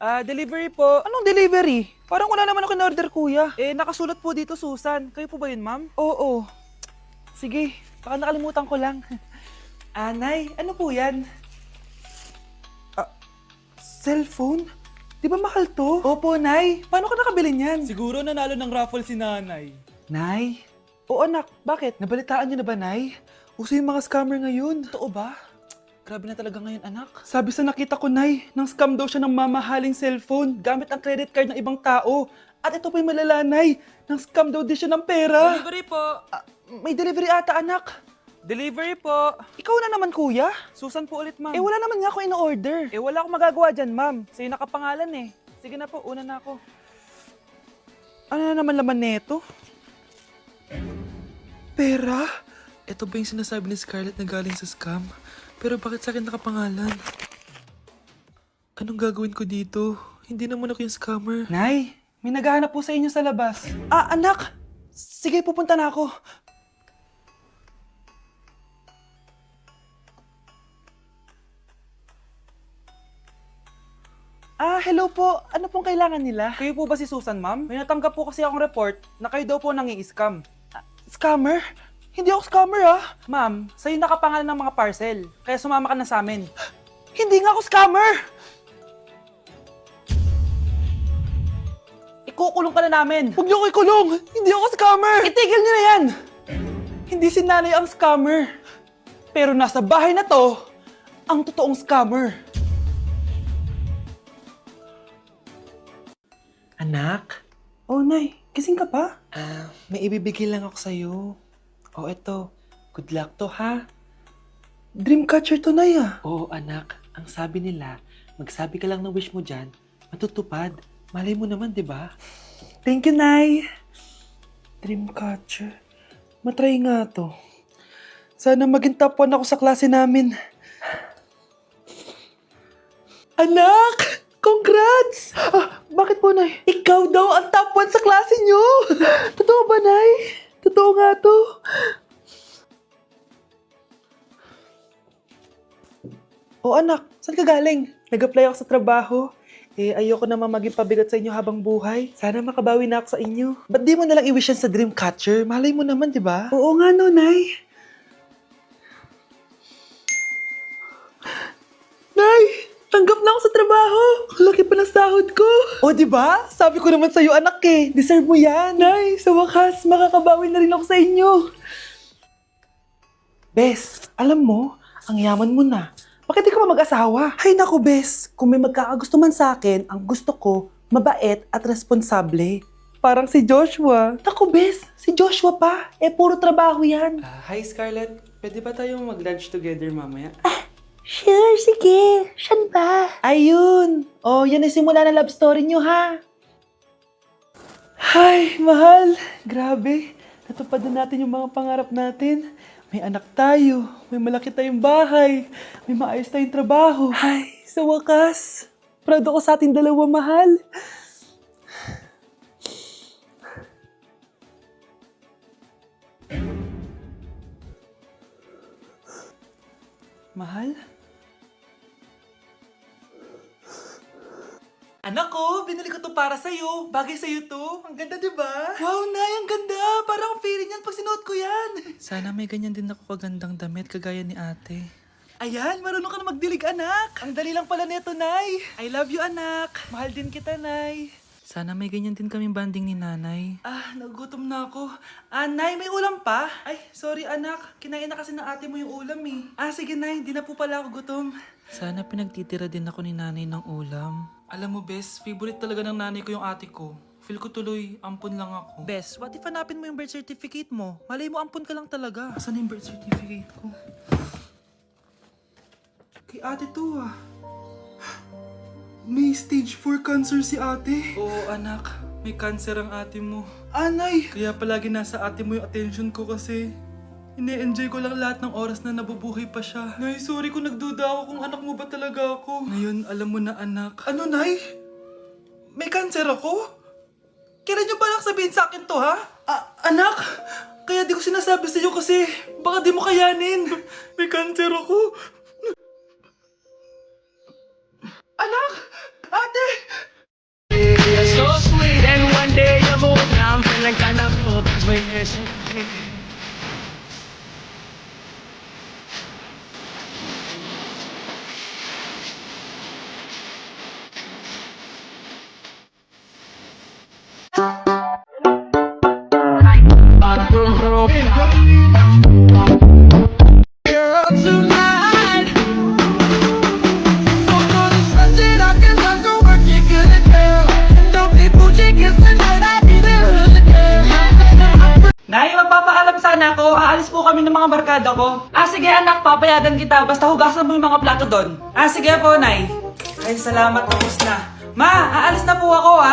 Delivery po. Anong delivery? Parang wala naman ako in-order, kuya. Nakasulat po dito, Susan. Kayo po ba yun, ma'am? Oo. Sige, baka nakalimutan ko lang. Nay, ano po yan? Cellphone? Di ba mahal to? Opo, Nay. Paano ka nakabili niyan? Siguro nanalo ng raffle si nanay. Nay? Oo, anak. Bakit? Nabalitaan niyo na ba, Nay? Uso yung mga scammer ngayon. Totoo ba? Grabe na talaga ngayon, anak. Sabi sa nakita ko, Nay, nang scam daw siya ng mamahaling cellphone gamit ang credit card ng ibang tao. At ito pa yung malala, Nay. Nang scam daw din siya ng pera. Delivery po. May delivery ata, anak. Delivery po. Ikaw na naman, kuya. Susan po ulit, ma'am. Wala naman nga ako in-order. Wala akong magagawa dyan, ma'am. Sa'yo nakapangalan eh. Sige na po, una na ako. Ano na naman laman neto? Pera? Ito ba yung sinasabi ni Scarlett na galing sa scam? Pero bakit sa akin nakapangalan? Anong gagawin ko dito? Hindi naman ako yung scammer. Nay, may naghahanap po sa inyo sa labas. Anak! Sige, pupunta na ako. Hello po. Ano pong kailangan nila? Kayo po ba si Susan, ma'am? May natanggap po kasi akong report na kayo daw po nangi-scam. Scammer? Hindi ako scammer, Ma'am, sa'yo nakapangalan ng mga parcel. Kaya sumama ka na sa amin. Hindi nga ako scammer! Ikukulong ka na namin. Huwag niyo ko ikulong! Hindi ako scammer! Itigil niyo na yan! Hindi si nanay ang scammer. Pero nasa bahay na to, ang totoong scammer. Anak? Oh, Nay. Gising ka pa? May ibibigay lang ako sa'yo. Oh, eto. Good luck to, ha? Dreamcatcher to, Nay, Oo, anak. Ang sabi nila, magsabi ka lang ng wish mo dyan, matutupad. Malay mo naman, di ba? Thank you, Nay. Dreamcatcher. Matry nga to. Sana maging top 1 ako sa klase namin. Anak! Congrats! Bakit po, Nay? Ikaw daw ang top 1 sa klase nyo! Totoo ba, Nay? Totoo nga to. Oh, anak, saan ka galing? Nag-apply ako sa trabaho. Ayoko naman maging pabigat sa inyo habang buhay. Sana makabawi na ako sa inyo. Ba't di mo nalang i-wish yan sa Dreamcatcher? Malay mo naman, di ba? Oo nga, no, Nay. Nay! Tanggap na ako sa trabaho! Ang laki pa ng sahod ko! O, di ba? Sabi ko naman sa'yo, anak eh. Deserve mo yan. Nay, sa wakas, makakabawi na rin ako sa inyo. Bes, alam mo, ang yaman mo na. Bakit di ka pa mag-asawa? Ay naku, Bes. Kung may magkakagusto man sa akin, ang gusto ko, mabait at responsable. Parang si Joshua. Naku, Bes. Si Joshua pa. Puro trabaho yan. Hi, Scarlett. Pwede ba tayo mag-lunch together mamaya? Sure, sige. Siyan ba? Ayun. Oh, yan ang simula na love story nyo, ha? Ay, mahal. Grabe. Natupad na natin yung mga pangarap natin. May anak tayo. May malaki tayong bahay. May maayos tayong trabaho. Ay, sa wakas. Proud ako sa ating dalawa, mahal. Mahal? Anak ko, binili ko to para sa'yo. Bagay sa'yo to. Ang ganda, di ba? Wow, Nay, ang ganda. Parang feeling yan pag sinuot ko yan. Sana may ganyan din ako kagandang damit kagaya ni ate. Ayan, marunong ka na magdilig, anak. Ang dali lang pala neto, Nay. I love you, anak. Mahal din kita, Nay. Sana may ganyan din kaming banding ni nanay. Nagugutom na ako. Nay, may ulam pa? Ay, sorry, anak. Kinain na kasi ng ate mo yung ulam eh. Sige, Nay. Di na po pala ako gutom. Sana pinagtitira din ako ni nanay ng ulam. Alam mo, Bes, favorite talaga ng nanay ko yung ate ko. Feel ko tuloy, ampun lang ako. Bes, what if hanapin mo yung birth certificate mo? Malay mo, ampun ka lang talaga. Asan yung birth certificate ko? Kay ate to May stage 4 cancer si ate. Oo, anak. May cancer ang ate mo. Nay. Kaya palagi nasa ate mo yung attention ko kasi ine-enjoy ko lang lahat ng oras na nabubuhay pa siya. Nay, sorry kung nagduda ako kung anak mo ba talaga ako. Ngayon, alam mo na, anak. Ano, Nay? May cancer ako? Kailan niyo balak sabihin sa akin to, ha? Anak, kaya di ko sinasabi sa iyo kasi baka di mo kayanin. May cancer ako. Anak! Ate! naghanap ko may Girl, tonight I'm gonna stretch it out 'cause I'm gonna work it good, girl. Don't be bougie 'cause tonight I need a hood, girl. Nay, magpapaalam sana ako. Aalis po kami ng mga barkada ko. Sige anak, papayagan kita. Basta hugasan mo yung mga plato doon. Sige po, Nay. Ay, salamat. Tapos na. Ma, aalis na po ako,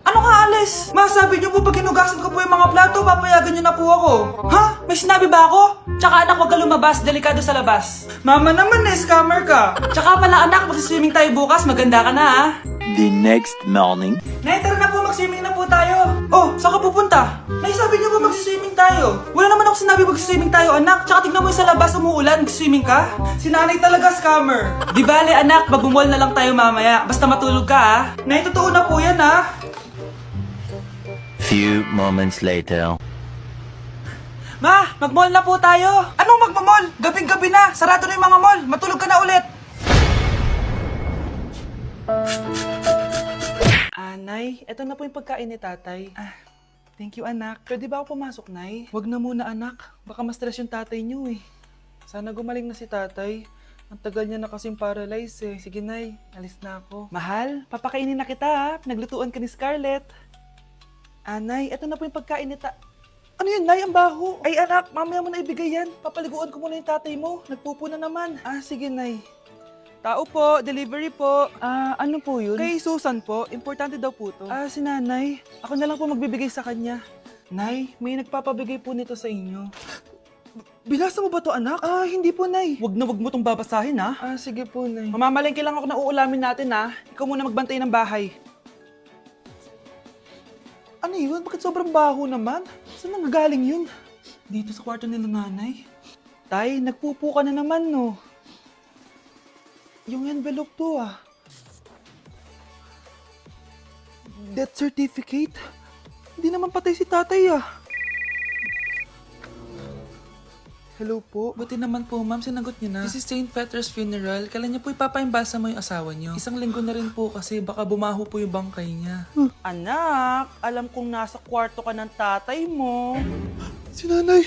Ano ka alis? Ma, sabi niyo po pag hinugasan ko po yung mga plato, papayagan niyo na po ako. Ha? May sinabi ba ako? Tsaka anak, huwag ka lumabas. Delikado sa labas. Mama naman, scammer ka. Tsaka pala anak, magsiswimming tayo bukas. Maganda ka na, The next morning. Nay, tara na po, mag-swimming na po tayo. Oh, saan ka pupunta? Nay, sabi niyo po mag-swimming tayo. Wala naman ako sinabi mag-swimming tayo, anak. Tsaka tignan mo yung sa labas, umuulan, mag-swimming ka. Si nanay talaga scammer. Di bale, anak, magbumol na lang tayo mamaya. Basta matulog ka, Nay, totoo na po yan, Few moments later. Ma, mag-mall na po tayo. Anong mag-mall? Gabing-gabi na. Sarado na yung mga mall. Matulog ka na ulit. Nay, eto na po yung pagkain ni tatay. Thank you, anak. Pwede ba ako pumasok, Nay? Wag na muna, anak. Baka ma-stress yung tatay niyo, Sana gumaling na si tatay. Ang tagal niya na kasing paralyzed, Sige, Nay. Alis na ako. Mahal, papakainin na kita, Naglutuan ka ni Scarlett. Nay, eto na po yung pagkain ni Ano yun, Nay? Ang baho. Ay, anak, mamaya mo na ibigay yan. Papaliguan ko muna yung tatay mo. Nagpupo na naman. Sige, Nay. Tao po, delivery po. Ano po yun? Kay Susan po, importante daw po to. Si nanay, ako na lang po magbibigay sa kanya. Nay, may nagpapabigay po nito sa inyo. Binasa mo ba to, anak? Hindi po, Nay. Wag mo tong babasahin, sige po, Nay. Mamamalengke lang ako na uulamin natin, Ikaw muna magbantay ng bahay. Ano yun? Bakit sobrang baho naman? Saan nanggagaling yun? Dito sa kwarto nila nanay. Tay, nagpupo ka na naman, no? Yung envelope to, Death certificate? Hindi naman patay si tatay, Hello po. Buti naman po, ma'am. Sinagot niyo na. This is St. Peter's Funeral. Kailan niyo po ipapaimbasa mo yung asawa niyo? Isang linggo na rin po kasi baka bumaho po yung bangkay niya. Anak, alam kong nasa kwarto ka ng tatay mo. Si nanay.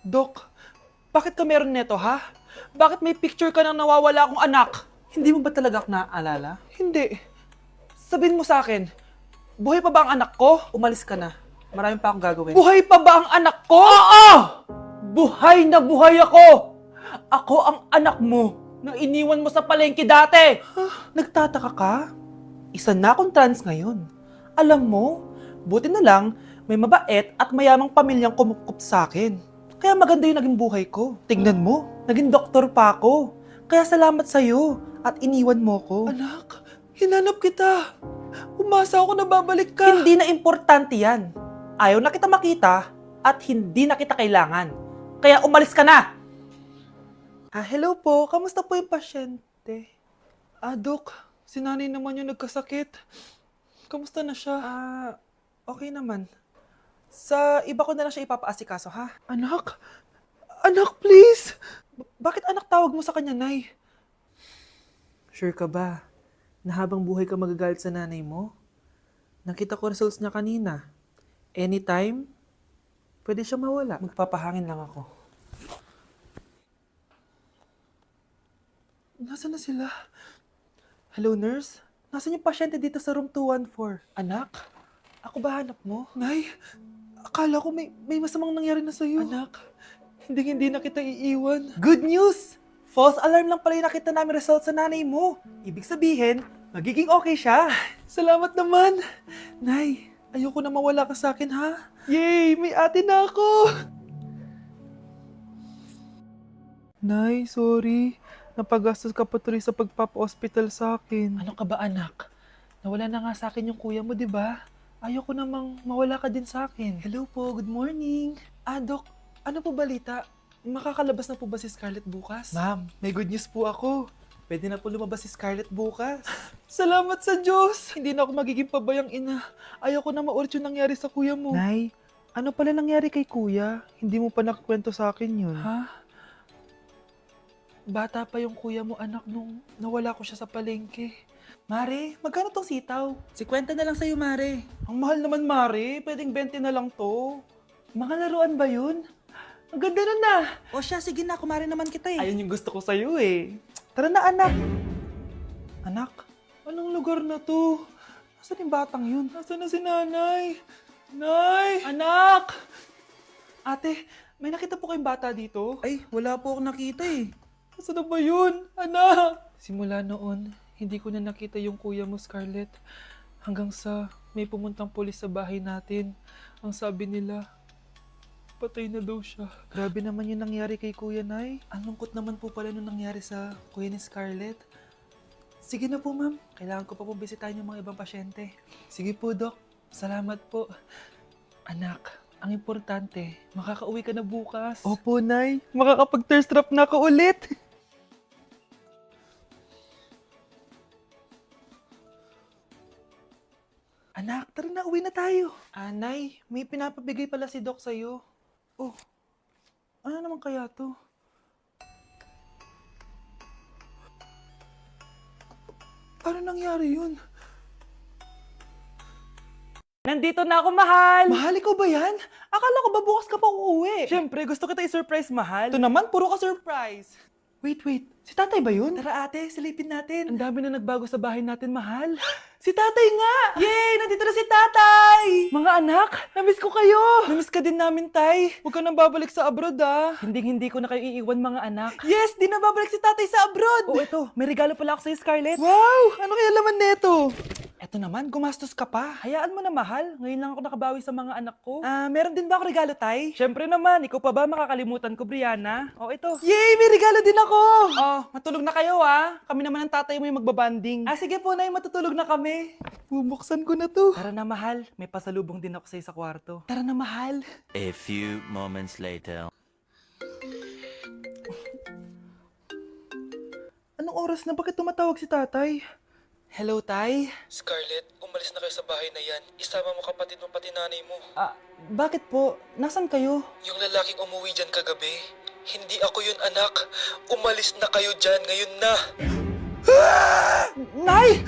Dok, bakit ka meron neto, Bakit may picture ka ng nawawala akong anak? Hindi mo ba talaga ako naaalala? Hindi. Sabihin mo sa akin, buhay pa ba ang anak ko? Umalis ka na. Marami pa akong gagawin. Buhay pa ba ang anak ko? Oo! Buhay na buhay ako! Ako ang anak mo na iniwan mo sa palengke dati! Nagtataka ka? Isa na akong trans ngayon. Alam mo, buti na lang may mabait at mayamang pamilyang kumukup sa akin. Kaya maganda yung naging buhay ko. Tingnan mo, naging doktor pa ako. Kaya salamat sa'yo at iniwan mo ko. Anak, hinanap kita. Umasa ako na babalik ka. Hindi na importante yan. Ayaw na kita makita at hindi na kita kailangan. Kaya umalis ka na! Hello po. Kamusta po yung pasyente? Dok, si nanay naman yung nagkasakit. Kamusta na siya? Okay naman. Sa iba ko na lang siya ipapaasikaso, Anak? Anak, please! Bakit anak tawag mo sa kanya, Nay? Sure ka ba na habang buhay ka magagalit sa nanay mo? Nakita ko results niya kanina. Anytime, pwede siya mawala. Magpapahangin lang ako. Nasaan na sila? Hello, nurse? Nasaan yung pasyente dito sa room 214? Anak? Ako ba hanap mo? Nay, akala ko may masamang nangyari na sa'yo. Anak, hindi na kita iiwan. Good news! False alarm lang pala yung nakita namin result sa nanay mo. Ibig sabihin, magiging okay siya. Salamat naman. Nay, ayoko na mawala ka sa akin, Yay! May ate na ako! Nay, sorry. Napagastos ka pa tuloy sa pagpapa-hospital sa akin. Ano ka ba, anak? Nawala na nga sa akin yung kuya mo, di ba? Ayoko namang mawala ka din sa akin. Hello po, good morning. Dok, ano po balita? Makakalabas na po ba si Scarlett bukas? Ma'am, may good news po ako. Pwede na po lumabas si Scarlett bukas. Salamat sa Diyos! Hindi na ako magiging pabayang ina. Ayaw ko na maulit yung nangyari sa kuya mo. Nay, ano pala nangyari kay kuya? Hindi mo pa nakakwento sa akin yun. Ha? Bata pa yung kuya mo, anak, nung nawala ko siya sa palengke. Mare, magkano tong sitaw? 50 na lang sa'yo, Mare. Ang mahal naman, Mare. Pwedeng 20 na lang to. Mga laruan ba yun? Ang ganda nun na. O siya, sige na. Kumare naman kita eh. Ayun yung gusto ko sa'yo eh. Tara na, anak. Anak, anong lugar na to? Nasaan yung batang yun? Nasaan na si nanay? Nay! Anak! Ate, may nakita po kayong bata dito? Ay, wala po akong nakita eh. Nasaan na ba yun? Anak! Simula noon, hindi ko na nakita yung kuya mo, Scarlett. Hanggang sa may pumuntang pulis sa bahay natin. Ang sabi nila, patay na daw siya. Grabe naman yung nangyari kay Kuya Nay. Ang lungkot naman po pala nung nangyari sa kuya ni Scarlett. Sige na po, ma'am. Kailangan ko pa pong bisitahin yung mga ibang pasyente. Sige po, Dok. Salamat po. Anak, ang importante, makakauwi ka na bukas. Opo, Nay. Makakapag-thirst trap na ako ulit. Anak, tara na, uwi na tayo. Nay, may pinapabigay pala si Doc sa'yo. Oh, ano naman kaya to? Paano nangyari yun? Nandito na ako, mahal! Mahal, ikaw ba yan? Akala ko ba bukas ka pa uuwi? Siyempre, gusto kita i-surprise, mahal. Ito naman, puro ka surprise. Wait. Si tatay ba yun? Tara ate, silipin natin. Ang dami na nagbago sa bahay natin, mahal. Si tatay nga! Yay! Nandito na si tatay! Mga anak, namiss ko kayo! Namiss ka din namin, tay. Huwag ka nang babalik sa abroad, ah. Hindi ko na kayo iiwan, mga anak. Yes! Di na babalik si tatay sa abroad! Oh, ito. May regalo pala ako sa'yo, Scarlett. Wow! Ano kaya laman neto? Eto naman, gumastos ka pa. Hayaan mo na, mahal. Ngayon lang ako nakabawi sa mga anak ko. Meron din ba ako regalo, tay? Siyempre naman. Ikaw pa ba makakalimutan ko, Brianna? Oh, ito. Yay! May regalo din ako! Oh, matulog na kayo, ah. Kami naman ang tatay mo yung magbabanding. Sige po, nay. Matutulog na kami. Bubuksan ko na to. Tara na, mahal. May pasalubong din ako sa'yo sa kwarto. Tara na, mahal. A few moments later. Anong oras na? Bakit tumatawag si tatay? Hello, tay? Scarlett, umalis na kayo sa bahay na yan. Isama mo kapatid mo pati nanay mo. Bakit po? Nasaan kayo? Yung lalaking umuwi dyan kagabi, hindi ako yun, anak. Umalis na kayo dyan ngayon na. Nay!